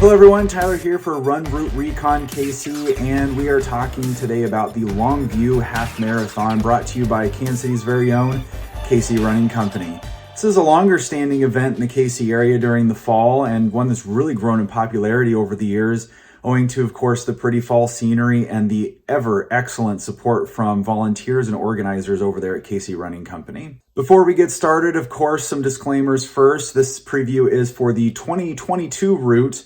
Hello everyone, Tyler here for Run Route Recon KC, and we are talking today about the Longview Half Marathon brought to you by Kansas City's very own KC Running Company. This is a longer standing event in the KC area during the fall, and one that's really grown in popularity over the years, owing to, of course, the pretty fall scenery and the ever excellent support from volunteers and organizers over there at KC Running Company. Before we get started, of course, some disclaimers first. This preview is for the 2022 route,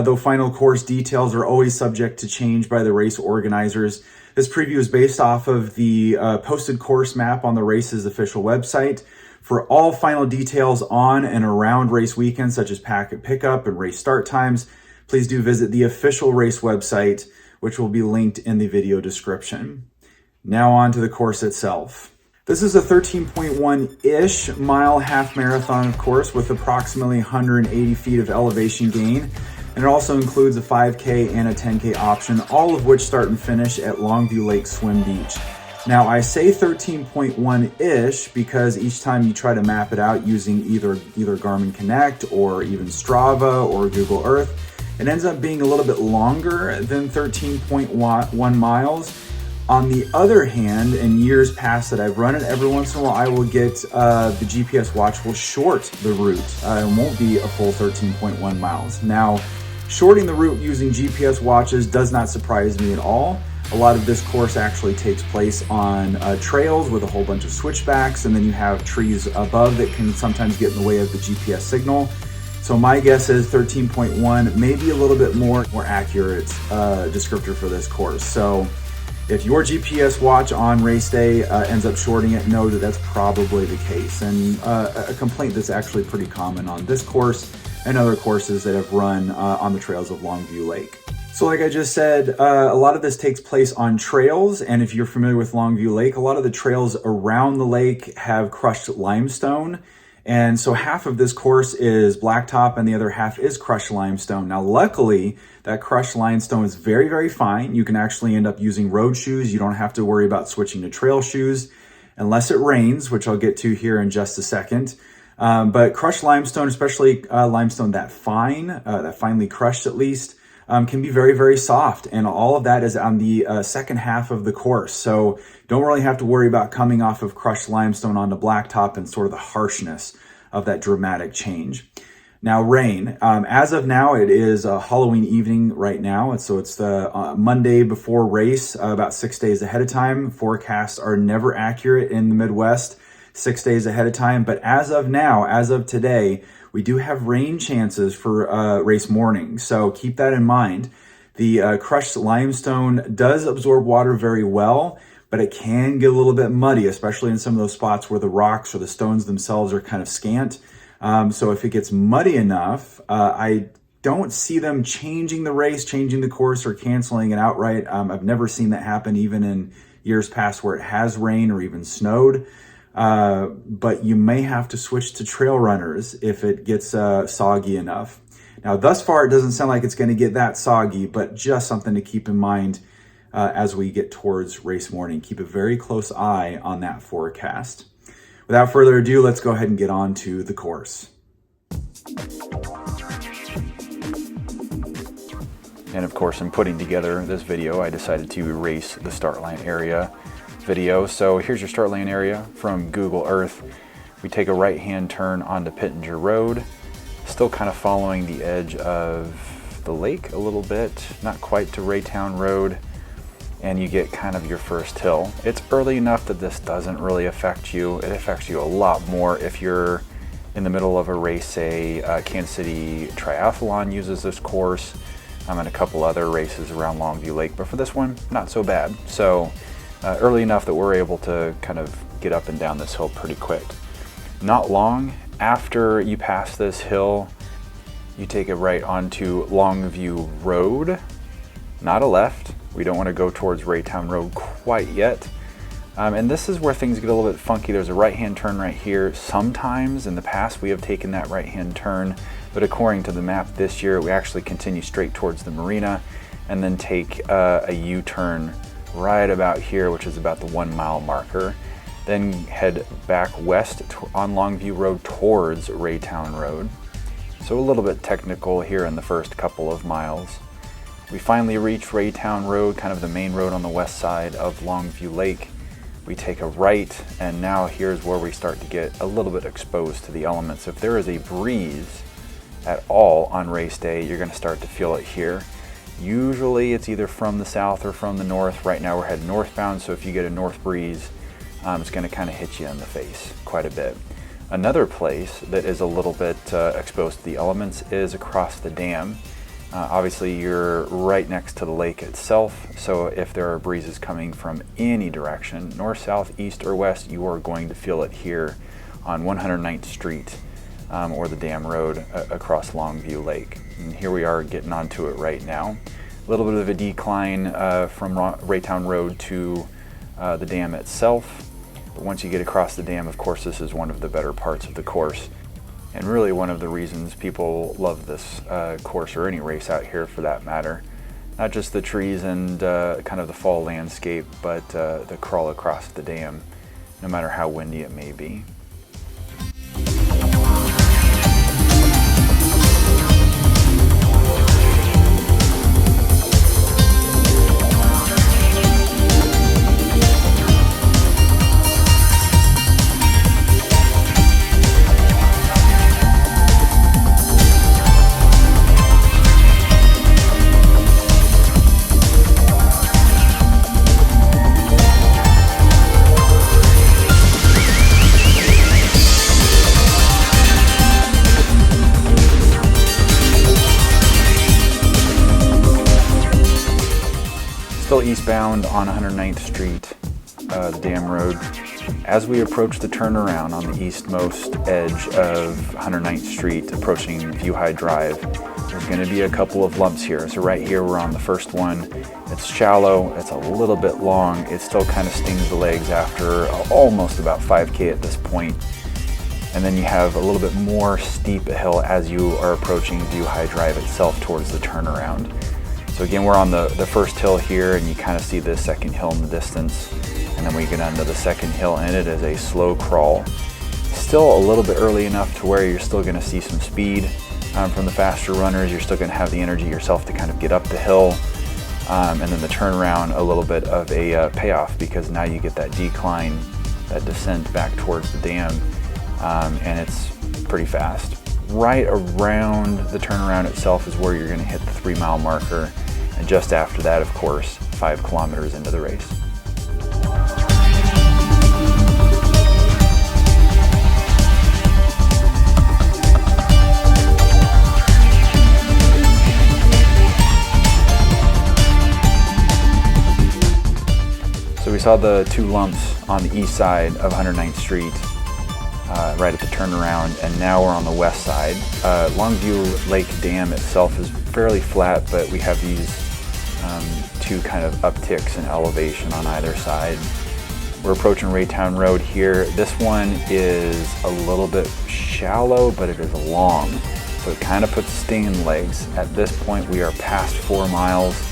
though final course details are always subject to change by the race organizers. This preview is based off of the posted course map on the race's official website. For all final details on and around race weekend, such as packet pickup and race start times, please do visit the official race website, which will be linked in the video description. Now on to the course itself. This is a 13.1-ish mile half marathon, of course, with approximately 180 feet of elevation gain. And it also includes a 5K and a 10K option, all of which start and finish at Longview Lake Swim Beach. Now, I say 13.1-ish because each time you try to map it out using either Garmin Connect or even Strava or Google Earth, it ends up being a little bit longer than 13.1 miles. On the other hand, in years past that I've run it, every once in a while I will get the GPS watch will short the route. It won't be a full 13.1 miles. Now, shorting the route using GPS watches does not surprise me at all. A lot of this course actually takes place on trails with a whole bunch of switchbacks, and then you have trees above that can sometimes get in the way of the GPS signal. So my guess is 13.1, maybe a little bit more accurate descriptor for this course. So if your GPS watch on race day ends up shorting it, know that that's probably the case. And a complaint that's actually pretty common on this course and other courses that have run on the trails of Longview Lake. So like I just said, a lot of this takes place on trails, and if you're familiar with Longview Lake, a lot of the trails around the lake have crushed limestone, and so half of this course is blacktop and the other half is crushed limestone. Now luckily, that crushed limestone is very, very fine. You can actually end up using road shoes. You don't have to worry about switching to trail shoes unless it rains, which I'll get to here in just a second. But crushed limestone, especially limestone that finely crushed at least, can be very, very soft, and all of that is on the second half of the course. So don't really have to worry about coming off of crushed limestone onto blacktop and sort of the harshness of that dramatic change. Now, rain. As of now, it is Halloween evening right now, and so it's the Monday before race, about 6 days ahead of time. Forecasts are never accurate in the Midwest 6 days ahead of time, but as of now, as of today, we do have rain chances for race morning, so keep that in mind. The crushed limestone does absorb water very well, but it can get a little bit muddy, especially in some of those spots where the rocks or the stones themselves are kind of scant. So if it gets muddy enough, I don't see them changing the race, changing the course, or canceling it outright. I've never seen that happen, even in years past where it has rained or even snowed. But you may have to switch to trail runners if it gets soggy enough. Now, thus far, it doesn't sound like it's going to get that soggy, but just something to keep in mind as we get towards race morning. Keep a very close eye on that forecast. Without further ado, let's go ahead and get on to the course. And of course, in putting together this video, I decided to erase the start line area video. So here's your start lane area from Google Earth. We take a right-hand turn onto Pittenger Road, still kind of following the edge of the lake a little bit, not quite to Raytown Road, and you get kind of your first hill. It's early enough that this doesn't really affect you. It affects you a lot more if you're in the middle of a race, say Kansas City Triathlon uses this course, and a couple other races around Longview Lake, but for this one, not so bad. So early enough that we're able to kind of get up and down this hill pretty quick. Not long after you pass this hill, you take it right onto Longview Road, not a left. We don't want to go towards Raytown Road quite yet. And this is where things get a little bit funky. There's a right-hand turn right here. Sometimes in the past we have taken that right-hand turn, but according to the map this year, we actually continue straight towards the marina and then take a U-turn right about here, which is about the 1 mile marker. Then head back west on Longview Road towards Raytown Road. So a little bit technical here in the first couple of miles. We finally reach Raytown Road, kind of the main road on the west side of Longview Lake. We take a right, and now here's where we start to get a little bit exposed to the elements. If there is a breeze at all on race day, you're going to start to feel it here. Usually it's either from the south or from the north. Right now we're heading northbound, so if you get a north breeze, it's going to kind of hit you in the face quite a bit. Another place that is a little bit exposed to the elements is across the dam. Obviously you're right next to the lake itself, so if there are breezes coming from any direction, north, south, east, or west, you are going to feel it here on 109th Street or the dam road across Longview Lake. And here we are getting onto it right now. A little bit of a decline from Raytown Road to the dam itself. But once you get across the dam, of course, this is one of the better parts of the course. And really one of the reasons people love this course, or any race out here for that matter. Not just the trees and kind of the fall landscape, but the crawl across the dam, no matter how windy it may be. Still eastbound on 109th Street, the dam road. As we approach the turnaround on the eastmost edge of 109th Street, approaching View High Drive, there's going to be a couple of lumps here. So right here, we're on the first one. It's shallow, it's a little bit long. It still kind of stings the legs after almost about 5K at this point. And then you have a little bit more steep a hill as you are approaching View High Drive itself towards the turnaround. So again, we're on the first hill here, and you kind of see the second hill in the distance. And then we get onto the second hill, and it is a slow crawl. Still a little bit early enough to where you're still going to see some speed from the faster runners. You're still going to have the energy yourself to kind of get up the hill. And then the turnaround, a little bit of a payoff, because now you get that decline, that descent back towards the dam, and it's pretty fast. Right around the turnaround itself is where you're going to hit the 3-mile marker. And just after that, of course, 5 kilometers into the race. So we saw the 2 lumps on the east side of 109th Street, right at the turnaround, and now we're on the west side. Longview Lake Dam itself is fairly flat, but we have these 2 kind of upticks in elevation on either side. We're approaching Raytown Road here. This one is a little bit shallow, but it is long, so it kind of puts stinging legs. At this point, we are past 4 miles,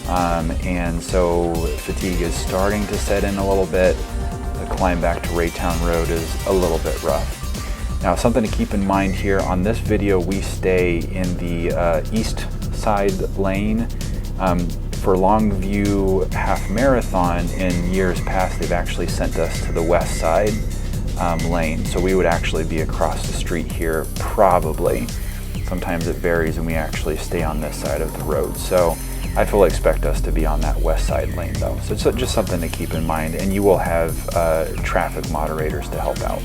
and so fatigue is starting to set in a little bit. The climb back to Raytown Road is a little bit rough. Now, something to keep in mind here, on this video we stay in the east side lane. For Longview Half Marathon in years past, they've actually sent us to the west side lane, so we would actually be across the street here probably. Sometimes it varies and we actually stay on this side of the road. So I fully expect us to be on that west side lane though. So it's just something to keep in mind, and you will have traffic moderators to help out.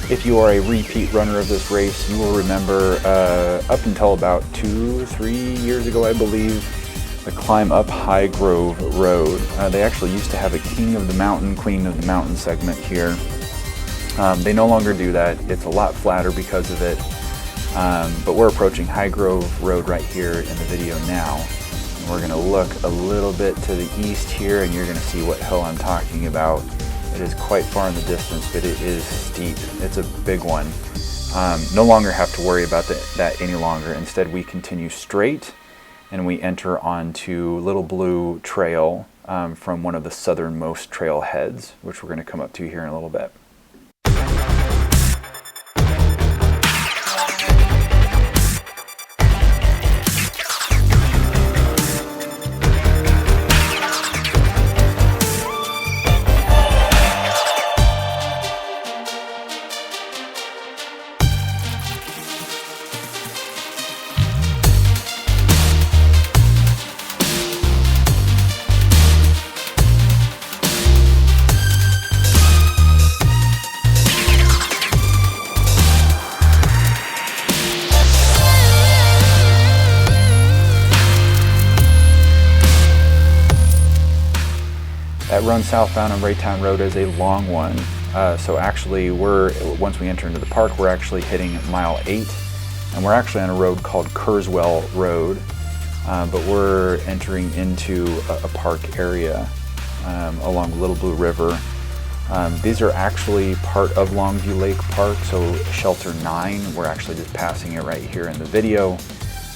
If you are a repeat runner of this race, you will remember up until about 2-3 years ago, I believe, the Climb Up High Grove Road. They actually used to have a King of the Mountain, Queen of the Mountain segment here. They no longer do that. It's a lot flatter because of it. But we're approaching High Grove Road right here in the video now. And we're gonna look a little bit to the east here, and you're gonna see what hill I'm talking about. It is quite far in the distance, but it is steep. It's a big one. No longer have to worry about that any longer. Instead, we continue straight and we enter onto Little Blue Trail from one of the southernmost trailheads, which we're going to come up to here in a little bit. That run southbound on Raytown Road is a long one. So actually once we enter into the park, we're actually hitting mile 8, and we're actually on a road called Kurzweil Road, but we're entering into a park area along Little Blue River. These are actually part of Longview Lake Park, so Shelter 9, we're actually just passing it right here in the video.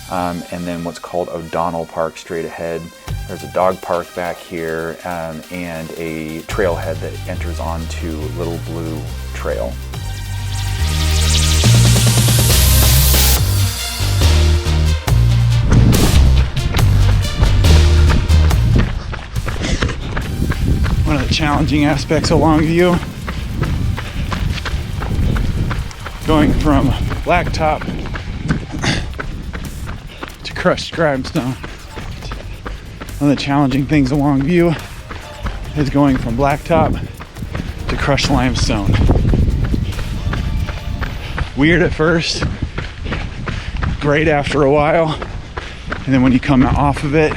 And then what's called O'Donnell Park straight ahead. There's a dog park back here and a trailhead that enters onto Little Blue Trail. One of the challenging aspects of Longview, going from blacktop to crushed limestone. One of the challenging things of Longview is going from blacktop to crushed limestone. Weird at first, great after a while, and then when you come off of it,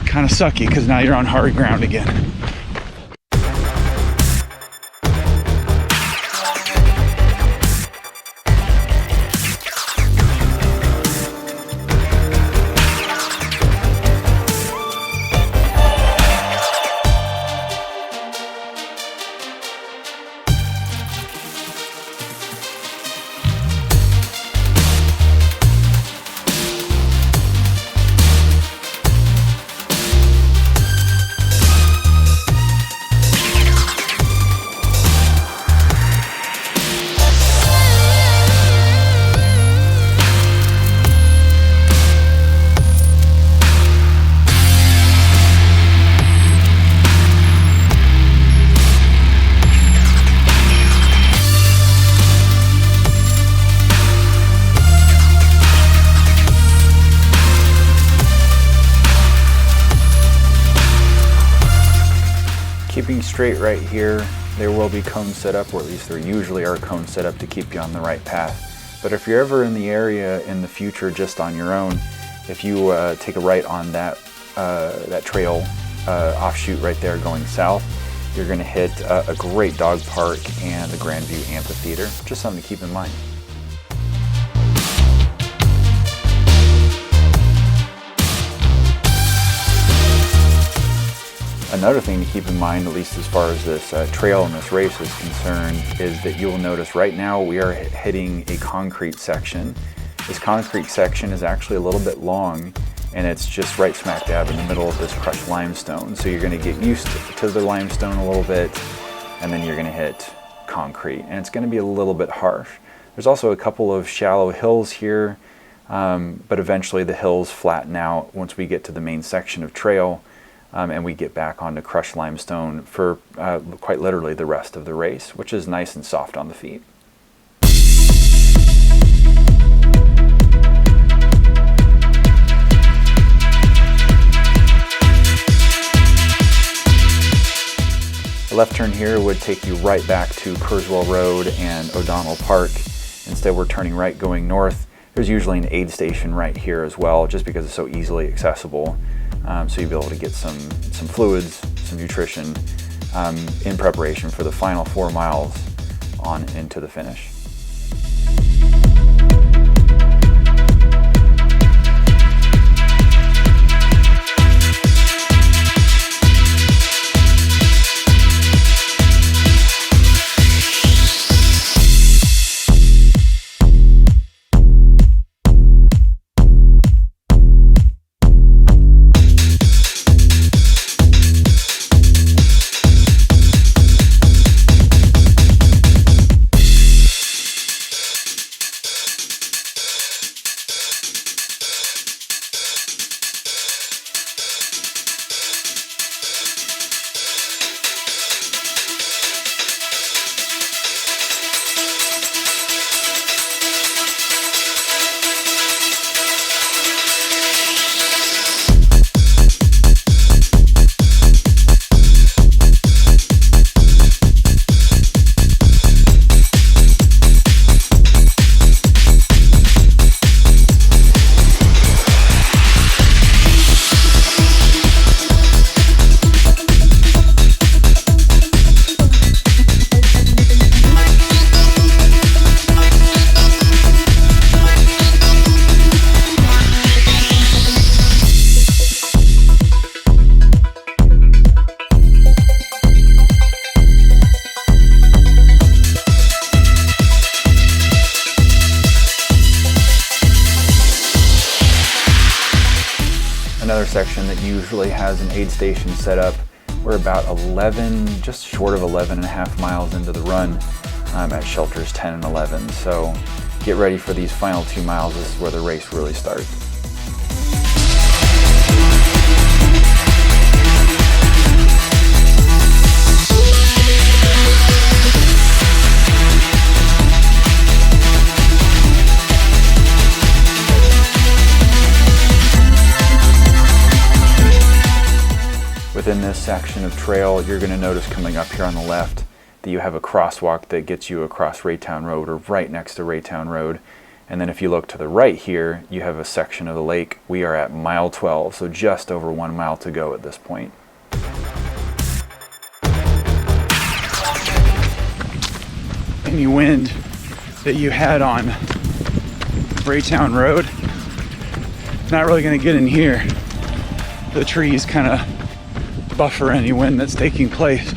kind of sucky because now you're on hard ground again. Keeping straight right here, there will be cones set up, or at least there usually are cones set up to keep you on the right path. But if you're ever in the area in the future just on your own, if you take a right on that trail offshoot right there going south, you're going to hit a great dog park and the Grandview Amphitheater. Just something to keep in mind. Another thing to keep in mind, at least as far as this trail and this race is concerned, is that you will notice right now we are hitting a concrete section. This concrete section is actually a little bit long, and it's just right smack dab in the middle of this crushed limestone. So you're going to get used to the limestone a little bit, and then you're going to hit concrete, and it's going to be a little bit harsh. There's also a couple of shallow hills here, but eventually the hills flatten out once we get to the main section of trail. And we get back onto crushed limestone for quite literally the rest of the race, which is nice and soft on the feet. A left turn here would take you right back to Kurzweil Road and O'Donnell Park. Instead, we're turning right going north. There's usually an aid station right here as well, just because it's so easily accessible. so you'll be able to get some fluids, some nutrition in preparation for the final 4 miles on into the finish. Another section that usually has an aid station set up. We're about 11, just short of 11 and a half miles into the run at shelters 10 and 11. So get ready for these final 2 miles. This is where the race really starts. Within this section of trail, you're going to notice coming up here on the left that you have a crosswalk that gets you across Raytown Road, or right next to Raytown Road. And then if you look to the right here, you have a section of the lake. We are at mile 12, so just over 1 mile to go at this point. Any wind that you had on Raytown Road, not really going to get in here. The trees kind of buffer any wind that's taking place,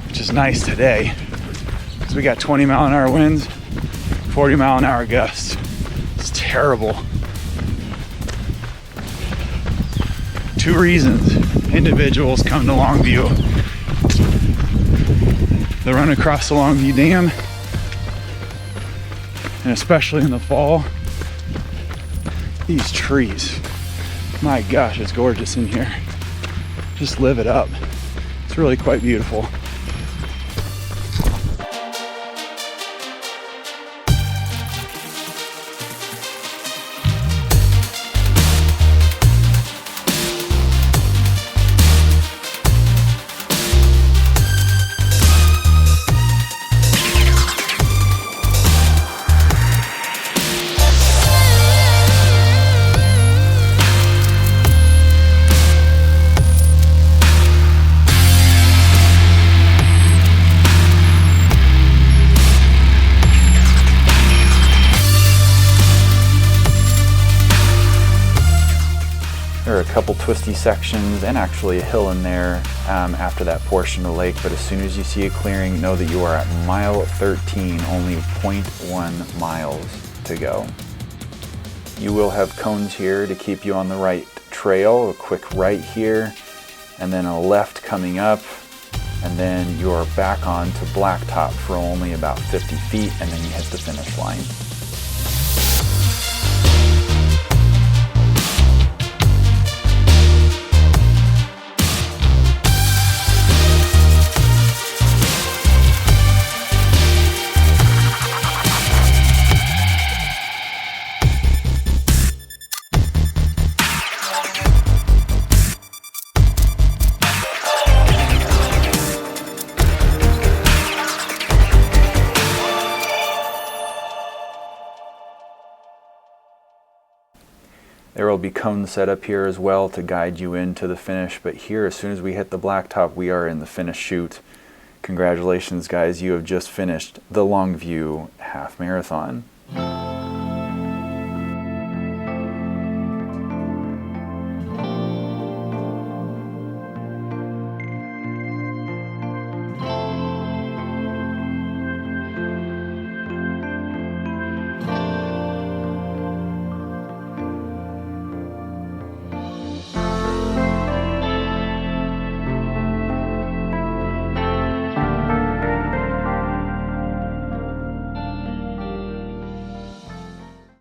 which is nice today because we got 20-mile-an-hour winds, 40-mile-an-hour gusts. It's terrible. 2 reasons individuals come to Longview: the run across the Longview Dam, and especially in the fall, these trees. My gosh, it's gorgeous in here. Just live it up. It's really quite beautiful. There are a couple twisty sections and actually a hill in there after that portion of the lake, but as soon as you see a clearing, know that you are at mile 13, only 0.1 miles to go. You will have cones here to keep you on the right trail, a quick right here, and then a left coming up, and then you're back on to blacktop for only about 50 feet, and then you hit the finish line. There will be cones set up here as well to guide you into the finish, but here, as soon as we hit the blacktop, we are in the finish chute. Congratulations, guys, you have just finished the Longview Half Marathon.